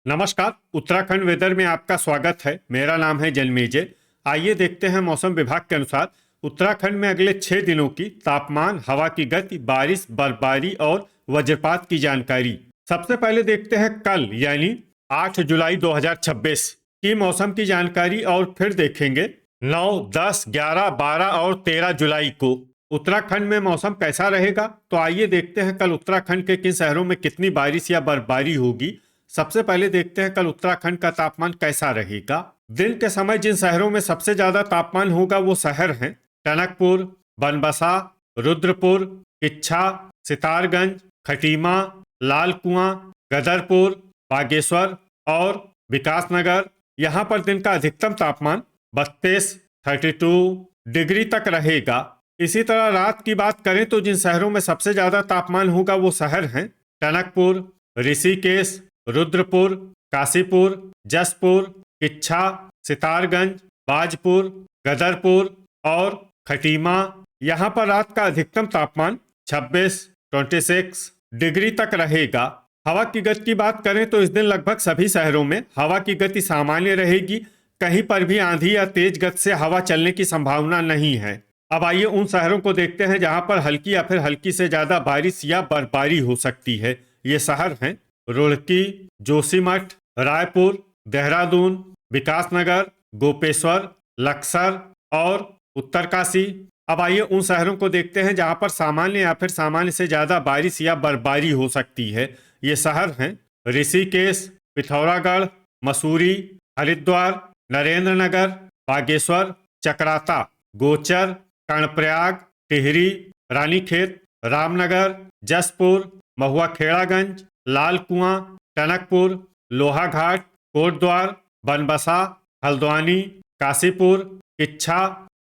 नमस्कार। उत्तराखंड वेदर में आपका स्वागत है। मेरा नाम है जन्मेजय। आइए देखते हैं मौसम विभाग के अनुसार उत्तराखंड में अगले 6 दिनों की तापमान, हवा की गति, बारिश, बर्फबारी और वज्रपात की जानकारी। सबसे पहले देखते हैं कल यानी 8 जुलाई 2026 की मौसम की जानकारी और फिर देखेंगे 9, 10, 11, 12 और 13 जुलाई को उत्तराखंड में मौसम कैसा रहेगा। तो आइए देखते हैं कल उत्तराखंड के किन शहरों में कितनी बारिश या बर्फबारी होगी। सबसे पहले देखते हैं कल उत्तराखंड का तापमान कैसा रहेगा। दिन के समय जिन शहरों में सबसे ज्यादा तापमान होगा वो शहर हैं टनकपुर, बनबसा, रुद्रपुर, किच्छा, सितारगंज, खटीमा, लाल कुआं, गदरपुर, बागेश्वर और विकासनगर। यहाँ पर दिन का अधिकतम तापमान 32 डिग्री तक रहेगा। इसी तरह रात की बात करें तो जिन शहरों में सबसे ज्यादा तापमान होगा वो शहर हैं टनकपुर, ऋषिकेश, रुद्रपुर, काशीपुर, जसपुर, किच्छा, सितारगंज, बाजपुर, गदरपुर और खटीमा। यहाँ पर रात का अधिकतम तापमान 26 डिग्री तक रहेगा। हवा की गति की बात करें तो इस दिन लगभग सभी शहरों में हवा की गति सामान्य रहेगी। कहीं पर भी आंधी या तेज गति से हवा चलने की संभावना नहीं है। अब आइए उन शहरों को देखते हैं जहां पर हल्की या फिर हल्की से ज्यादा बारिश या बर्फबारी हो सकती है। ये शहर हैं रुड़की, जोशीमठ, रायपुर, देहरादून, विकासनगर, गोपेश्वर, लक्सर और उत्तरकाशी। अब आइए उन शहरों को देखते हैं जहां पर सामान्य या फिर सामान्य से ज्यादा बारिश या बर्फबारी हो सकती है। ये शहर हैं ऋषिकेश, पिथौरागढ़, मसूरी, हरिद्वार, नरेंद्रनगर, बागेश्वर, चकराता, गोचर, कर्णप्रयाग, टिहरी, रानीखेत, रामनगर, जसपुर, महुआ खेड़ागंज, लाल कुआं, टनकपुर, लोहाघाट, कोटद्वार, बनबसा, हल्द्वानी, काशीपुर, किच्छा,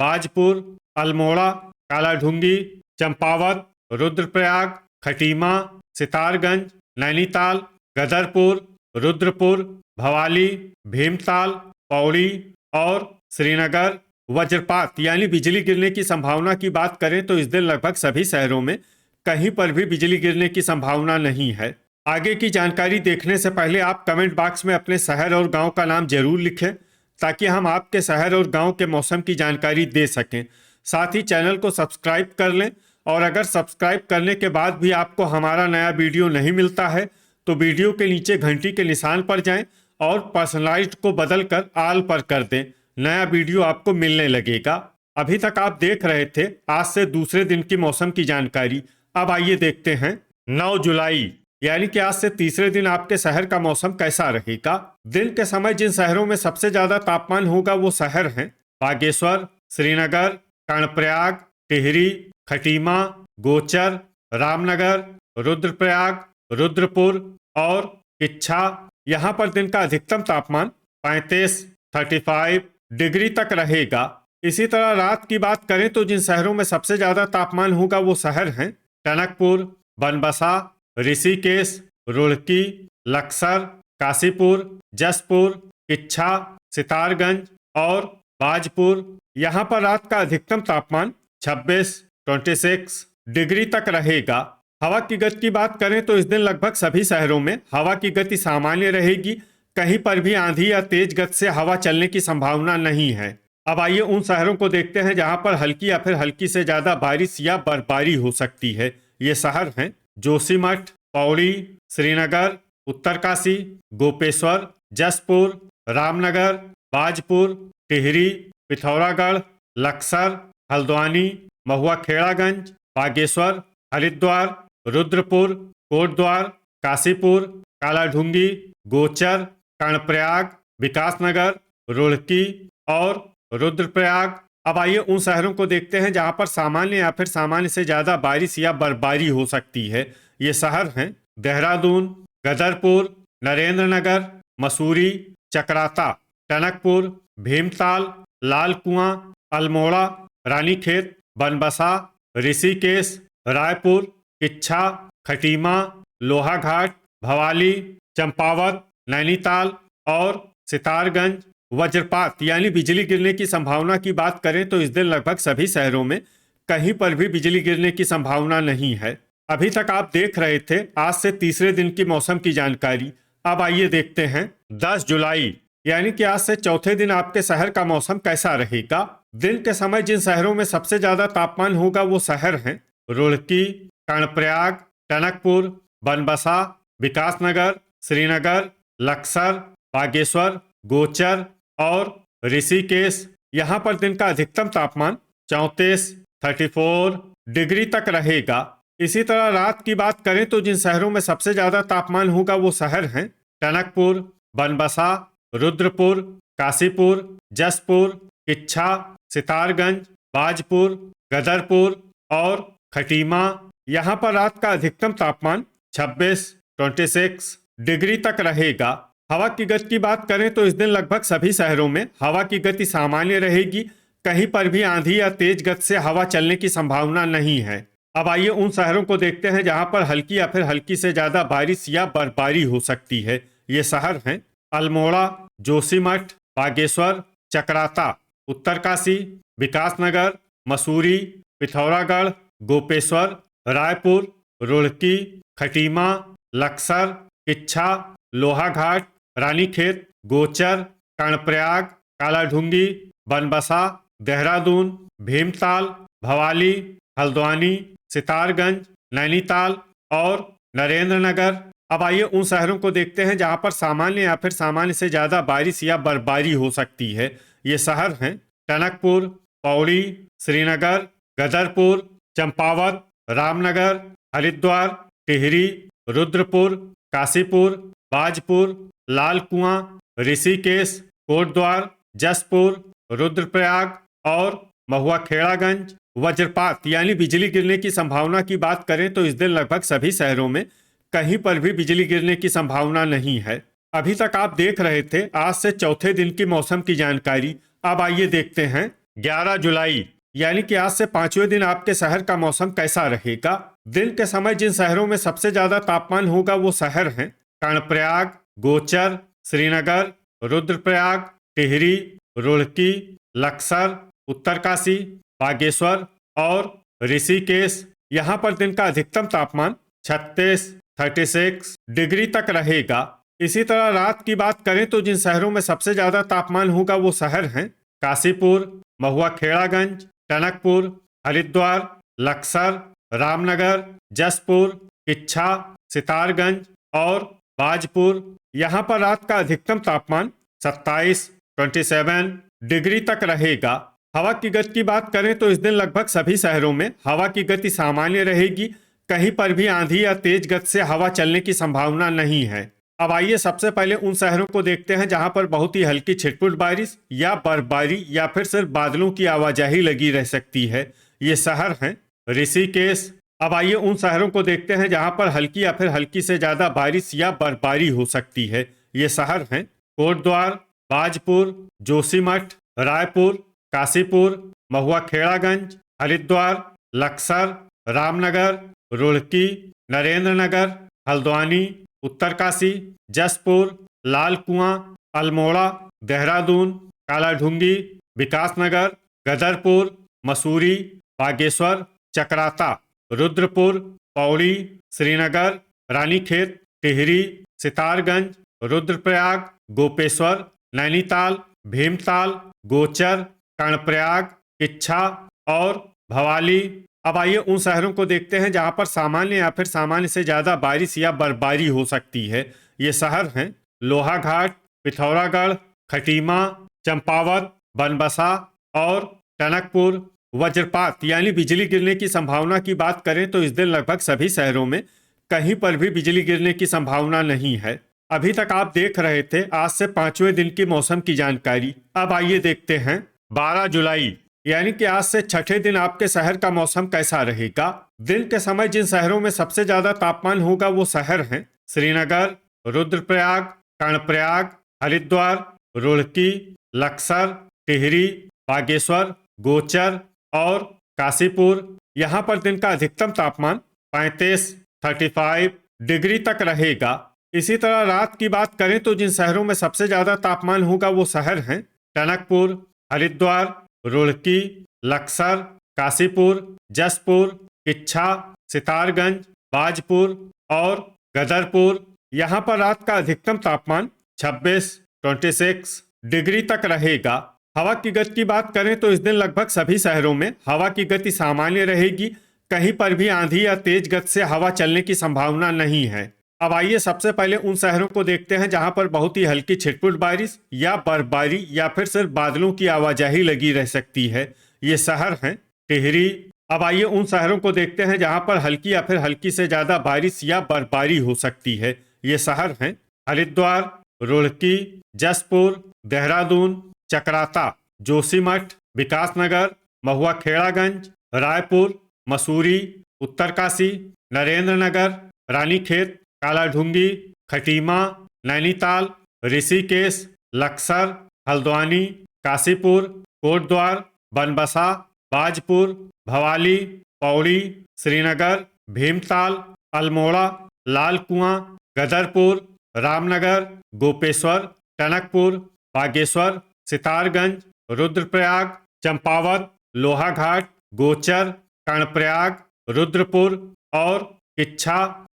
बाजपुर, अल्मोड़ा, कालाढूंगी, चंपावत, रुद्रप्रयाग, खटीमा, सितारगंज, नैनीताल, गदरपुर, रुद्रपुर, भवाली, भीमताल, पौड़ी और श्रीनगर। वज्रपात यानी बिजली गिरने की संभावना की बात करें तो इस दिन लगभग सभी शहरों में कहीं पर भी बिजली गिरने की संभावना नहीं है। आगे की जानकारी देखने से पहले आप कमेंट बॉक्स में अपने शहर और गांव का नाम जरूर लिखें ताकि हम आपके शहर और गांव के मौसम की जानकारी दे सकें। साथ ही चैनल को सब्सक्राइब कर लें और अगर सब्सक्राइब करने के बाद भी आपको हमारा नया वीडियो नहीं मिलता है तो वीडियो के नीचे घंटी के निशान पर जाएं और पर्सनलाइज्ड को बदलकर ऑल पर कर दें। नया वीडियो आपको मिलने लगेगा। अभी तक आप देख रहे थे आज से दूसरे दिन की मौसम की जानकारी। अब आइए देखते हैं 9 जुलाई यानी कि आज से तीसरे दिन आपके शहर का मौसम कैसा रहेगा। दिन के समय जिन शहरों में सबसे ज्यादा तापमान होगा वो शहर हैं बागेश्वर, श्रीनगर, कर्णप्रयाग, टिहरी, खटीमा, गोचर, रामनगर, रुद्रप्रयाग, रुद्रपुर और किच्छा। यहाँ पर दिन का अधिकतम तापमान 35 डिग्री तक रहेगा। इसी तरह रात की बात करें तो जिन शहरों में सबसे ज्यादा तापमान होगा वो शहर हैं टनकपुर, बनबसा, ऋषिकेश, रुड़की, लक्सर, काशीपुर, जसपुर, किच्छा, सितारगंज और बाजपुर। यहाँ पर रात का अधिकतम तापमान 26 डिग्री तक रहेगा। हवा की गति की बात करें तो इस दिन लगभग सभी शहरों में हवा की गति सामान्य रहेगी। कहीं पर भी आंधी या तेज गति से हवा चलने की संभावना नहीं है। अब आइए उन शहरों को देखते हैं जहां पर हल्की या फिर हल्की से ज्यादा बारिश या बर्फबारी हो सकती है। ये शहर हैं जोशीमठ, पौड़ी, श्रीनगर, उत्तरकाशी, गोपेश्वर, जसपुर, रामनगर, बाजपुर, टिहरी, पिथौरागढ़, लक्सर, हल्द्वानी, महुआ खेड़ागंज, बागेश्वर, हरिद्वार, रुद्रपुर, कोटद्वार, काशीपुर, कालाढूंगी, गोचर, कर्णप्रयाग, विकासनगर, रुड़की और रुद्रप्रयाग। अब आइए उन शहरों को देखते हैं जहां पर सामान्य या फिर सामान्य से ज्यादा बारिश या बर्फबारी हो सकती है। ये शहर हैं देहरादून, गदरपुर, नरेंद्रनगर, मसूरी, चकराता, टनकपुर, भीमताल, लाल कुआं, अल्मोड़ा, रानीखेत, बनबसा, ऋषिकेश, रायपुर, किच्छा, खटीमा, लोहाघाट, भवाली, चंपावत, नैनीताल और सितारगंज। वज्रपात यानी बिजली गिरने की संभावना की बात करें तो इस दिन लगभग सभी शहरों में कहीं पर भी बिजली गिरने की संभावना नहीं है। अभी तक आप देख रहे थे आज से तीसरे दिन की मौसम की जानकारी। अब आइए देखते हैं 10 जुलाई यानी कि आज से चौथे दिन आपके शहर का मौसम कैसा रहेगा। दिन के समय जिन शहरों में सबसे ज्यादा तापमान होगा वो शहर हैं रुड़की, कर्णप्रयाग, टनकपुर, बनबसा, विकासनगर, श्रीनगर, लक्सर, बागेश्वर, गोचर और ऋषिकेश। यहाँ पर दिन का अधिकतम तापमान 34 डिग्री तक रहेगा। इसी तरह रात की बात करें तो जिन शहरों में सबसे ज्यादा तापमान होगा वो शहर हैं टनकपुर, बनबसा, रुद्रपुर, काशीपुर, जसपुर, किच्छा, सितारगंज, बाजपुर, गदरपुर और खटीमा। यहाँ पर रात का अधिकतम तापमान 26 डिग्री तक रहेगा। हवा की गति की बात करें तो इस दिन लगभग सभी शहरों में हवा की गति सामान्य रहेगी। कहीं पर भी आंधी या तेज गति से हवा चलने की संभावना नहीं है। अब आइए उन शहरों को देखते हैं जहां पर हल्की या फिर हल्की से ज्यादा बारिश या बर्फबारी हो सकती है। ये शहर हैं अल्मोड़ा, जोशीमठ, बागेश्वर, चकराता, उत्तरकाशी, विकासनगर, मसूरी, पिथौरागढ़, गोपेश्वर, रायपुर, रुड़की, खटीमा, लक्सर, किच्छा, लोहाघाट, रानीखेत, गोचर, कर्णप्रयाग, कालाढूंगी, बनबसा, देहरादून, भीमताल, भवाली, हल्द्वानी, सितारगंज, नैनीताल और नरेंद्रनगर। अब आइए उन शहरों को देखते हैं जहां पर सामान्य या फिर सामान्य से ज्यादा बारिश या बर्फबारी हो सकती है। ये शहर हैं टनकपुर, पौड़ी, श्रीनगर, गदरपुर, चंपावत, रामनगर, हरिद्वार, टिहरी, रुद्रपुर, काशीपुर, बाजपुर, लाल कुआं, ऋषिकेश, कोटद्वार, जसपुर, रुद्रप्रयाग और महुआखेड़ागंज। वज्रपात यानी बिजली गिरने की संभावना की बात करें तो इस दिन लगभग सभी शहरों में कहीं पर भी बिजली गिरने की संभावना नहीं है। अभी तक आप देख रहे थे आज से चौथे दिन की मौसम की जानकारी। अब आइए देखते हैं 11 जुलाई यानी कि आज से पांचवें दिन आपके शहर का मौसम कैसा रहेगा। दिन के समय जिन शहरों में सबसे ज्यादा तापमान होगा वो शहर हैं कर्णप्रयाग, गोचर, श्रीनगर, रुद्रप्रयाग, टिहरी, रुड़की, लक्सर, उत्तरकाशी, बागेश्वर और ऋषिकेश। यहाँ पर दिन का अधिकतम तापमान 36 डिग्री तक रहेगा। इसी तरह रात की बात करें तो जिन शहरों में सबसे ज्यादा तापमान होगा वो शहर हैं काशीपुर, महुआखेड़ागंज, टनकपुर, हरिद्वार, लक्सर, रामनगर, जसपुर, किच्छा, सितारगंज और बाजपुर। यहाँ पर रात का अधिकतम तापमान 27 डिग्री तक रहेगा। हवा की गति की बात करें तो इस दिन लगभग सभी शहरों में हवा की गति सामान्य रहेगी। कहीं पर भी आंधी या तेज गति से हवा चलने की संभावना नहीं है। अब आइए सबसे पहले उन शहरों को देखते हैं जहां पर बहुत ही हल्की छिटपुट बारिश या बर्फबारी या फिर सिर्फ बादलों की आवाजाही लगी रह सकती है। ये शहर हैं ऋषिकेश। अब आइए उन शहरों को देखते हैं जहां पर हल्की या फिर हल्की से ज्यादा बारिश या बर्फबारी हो सकती है। ये शहर हैं कोटद्वार, बाजपुर, जोशीमठ, रायपुर, काशीपुर, महुआखेड़ागंज, हरिद्वार, लक्सर, रामनगर, रुड़की, नरेंद्रनगर, हल्द्वानी, उत्तरकाशी, जसपुर, लाल कुआं, अल्मोड़ा, देहरादून, कालाढूंगी, विकासनगर, गदरपुर, मसूरी, बागेश्वर, चकराता, रुद्रपुर, पौड़ी, श्रीनगर, रानीखेत, टिहरी, सितारगंज, रुद्रप्रयाग, गोपेश्वर, नैनीताल, भीमताल, गोचर, कर्णप्रयाग, किच्छा और भवाली। अब आइए उन शहरों को देखते हैं जहां पर सामान्य या फिर सामान्य से ज्यादा बारिश या बर्फबारी हो सकती है। ये शहर हैं लोहाघाट, पिथौरागढ़, खटीमा, चंपावत, बनबसा और टनकपुर। वज्रपात यानी बिजली गिरने की संभावना की बात करें तो इस दिन लगभग सभी शहरों में कहीं पर भी बिजली गिरने की संभावना नहीं है। अभी तक आप देख रहे थे आज से पांचवें दिन की मौसम की जानकारी। अब आइए देखते हैं 12 जुलाई यानी कि आज से छठे दिन आपके शहर का मौसम कैसा रहेगा। दिन के समय जिन शहरों में सबसे ज्यादा तापमान होगा वो शहर हैं श्रीनगर, रुद्रप्रयाग, कर्णप्रयाग, हरिद्वार, रुड़की, लक्सर, टिहरी, बागेश्वर, गोचर और काशीपुर। यहाँ पर दिन का अधिकतम तापमान 35 डिग्री तक रहेगा। इसी तरह रात की बात करें तो जिन शहरों में सबसे ज्यादा तापमान होगा वो शहर हैं टनकपुर, हरिद्वार, रुड़की, लक्सर, काशीपुर, जसपुर, किच्छा, सितारगंज, बाजपुर और गदरपुर। यहाँ पर रात का अधिकतम तापमान 26 डिग्री तक रहेगा। हवा की गति की बात करें तो इस दिन लगभग सभी शहरों में हवा की गति सामान्य रहेगी। कहीं पर भी आंधी या तेज गति से हवा चलने की संभावना नहीं है। अब आइए सबसे पहले उन शहरों को देखते हैं जहां पर बहुत ही हल्की छिटपुट बारिश या बर्फबारी या फिर सिर्फ बादलों की आवाजाही लगी रह सकती है। ये शहर हैं टिहरी। अब आइए उन शहरों को देखते हैं जहां पर हल्की या फिर हल्की से ज्यादा बारिश या बर्फबारी हो सकती है। ये शहर हैं हरिद्वार, रुड़की, जसपुर, देहरादून, चकराता, जोशीमठ, विकासनगर, महुआ खेड़ागंज, रायपुर, मसूरी, उत्तरकाशी, नरेंद्र नगर, रानीखेत, कालाढूंगी, खटीमा, नैनीताल, ऋषिकेश, लक्सर, हल्द्वानी, काशीपुर, कोटद्वार, बनबसा, बाजपुर, भवाली, पौड़ी, श्रीनगर, भीमताल, अल्मोड़ा, लाल कुआं, गदरपुर, रामनगर, गोपेश्वर, टनकपुर, बागेश्वर, सितारगंज, रुद्रप्रयाग, चंपावत, लोहाघाट, गोचर, कर्णप्रयाग, रुद्रपुर और इच्छा।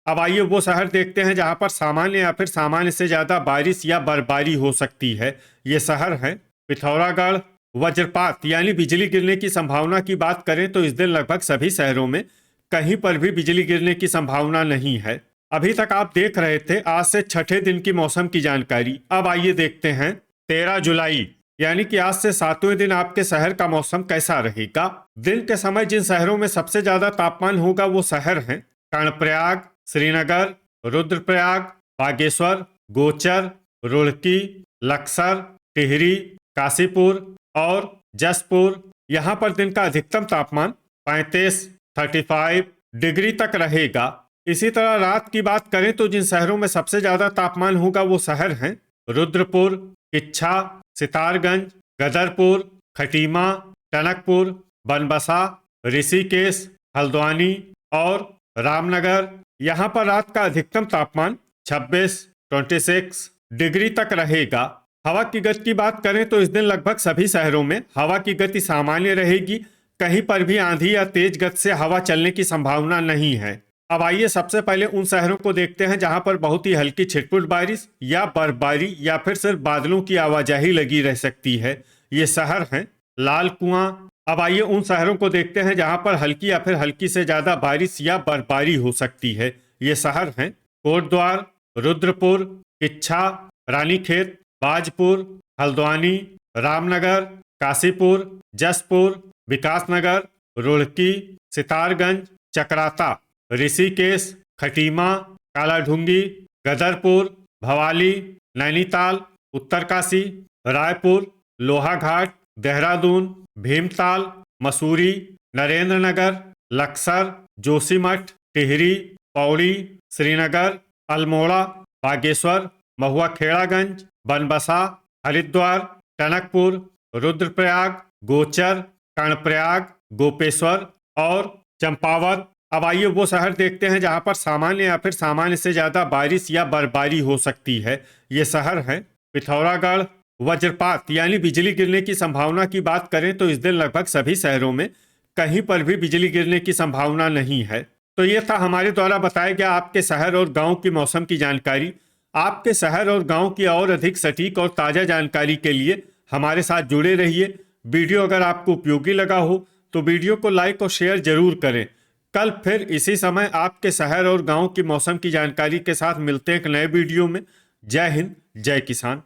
अब आइए वो शहर देखते हैं जहां पर सामान्य या फिर सामान्य से ज्यादा बारिश या बर्फबारी हो सकती है। ये शहर हैं पिथौरागढ़। वज्रपात यानी बिजली गिरने की संभावना की बात करें तो इस दिन लगभग सभी शहरों में कहीं पर भी बिजली गिरने की संभावना नहीं है। अभी तक आप देख रहे थे आज से छठे दिन की मौसम की जानकारी। अब आइए देखते हैं 13 जुलाई यानी कि आज से 7वें दिन आपके शहर का मौसम कैसा रहेगा। दिन के समय जिन शहरों में सबसे ज्यादा तापमान होगा वो शहर हैं कर्णप्रयाग, श्रीनगर, रुद्रप्रयाग, बागेश्वर, गोचर, रुड़की, लक्सर, टिहरी, काशीपुर और जसपुर। यहाँ पर दिन का अधिकतम तापमान 35 डिग्री तक रहेगा। इसी तरह रात की बात करें तो जिन शहरों में सबसे ज्यादा तापमान होगा वो शहर हैं रुद्रपुर, इच्छा, सितारगंज, गदरपुर, खटीमा, टनकपुर, बनबसा, ऋषिकेश, हल्द्वानी और रामनगर। यहाँ पर रात का अधिकतम तापमान 26 डिग्री तक रहेगा। हवा की गति की बात करें तो इस दिन लगभग सभी शहरों में हवा की गति सामान्य रहेगी। कहीं पर भी आंधी या तेज गति से हवा चलने की संभावना नहीं है। अब आइए सबसे पहले उन शहरों को देखते हैं जहां पर बहुत ही हल्की छिटपुट बारिश या बर्फबारी या फिर सिर्फ बादलों की आवाजाही लगी रह सकती है। ये शहर हैं लाल कुआं। अब आइए उन शहरों को देखते हैं जहां पर हल्की या फिर हल्की से ज्यादा बारिश या बर्फबारी हो सकती है। ये शहर हैं कोटद्वार, रुद्रपुर, इच्छा, रानीखेत, बाजपुर, हल्द्वानी, रामनगर, काशीपुर, जसपुर, विकासनगर, रुड़की, सितारगंज, चकराता, ऋषिकेश, खटीमा, कालाढूंगी, गदरपुर, भवाली, नैनीताल, उत्तरकाशी, रायपुर, लोहाघाट, देहरादून, भीमताल, मसूरी, नरेंद्रनगर, लक्सर, जोशीमठ, टिहरी, पौड़ी, श्रीनगर, अल्मोड़ा, बागेश्वर, महुआ खेड़ागंज, बनबसा, हरिद्वार, टनकपुर, रुद्रप्रयाग, गोचर, कर्णप्रयाग, गोपेश्वर और चंपावत। अब आइए वो शहर देखते हैं जहां पर सामान्य या फिर सामान्य से ज्यादा बारिश या बर्फबारी हो सकती है। ये शहर हैं पिथौरागढ़। वज्रपात यानी बिजली गिरने की संभावना की बात करें तो इस दिन लगभग सभी शहरों में कहीं पर भी बिजली गिरने की संभावना नहीं है। तो ये था हमारे द्वारा बताया गया आपके शहर और गांव की मौसम की जानकारी। आपके शहर और गांव की और अधिक सटीक और ताज़ा जानकारी के लिए हमारे साथ जुड़े रहिए। वीडियो अगर आपको उपयोगी लगा हो तो वीडियो को लाइक और शेयर जरूर करें। कल फिर इसी समय आपके शहर और गांव की मौसम की जानकारी के साथ मिलते हैं एक नए वीडियो में। जय हिंद, जय किसान।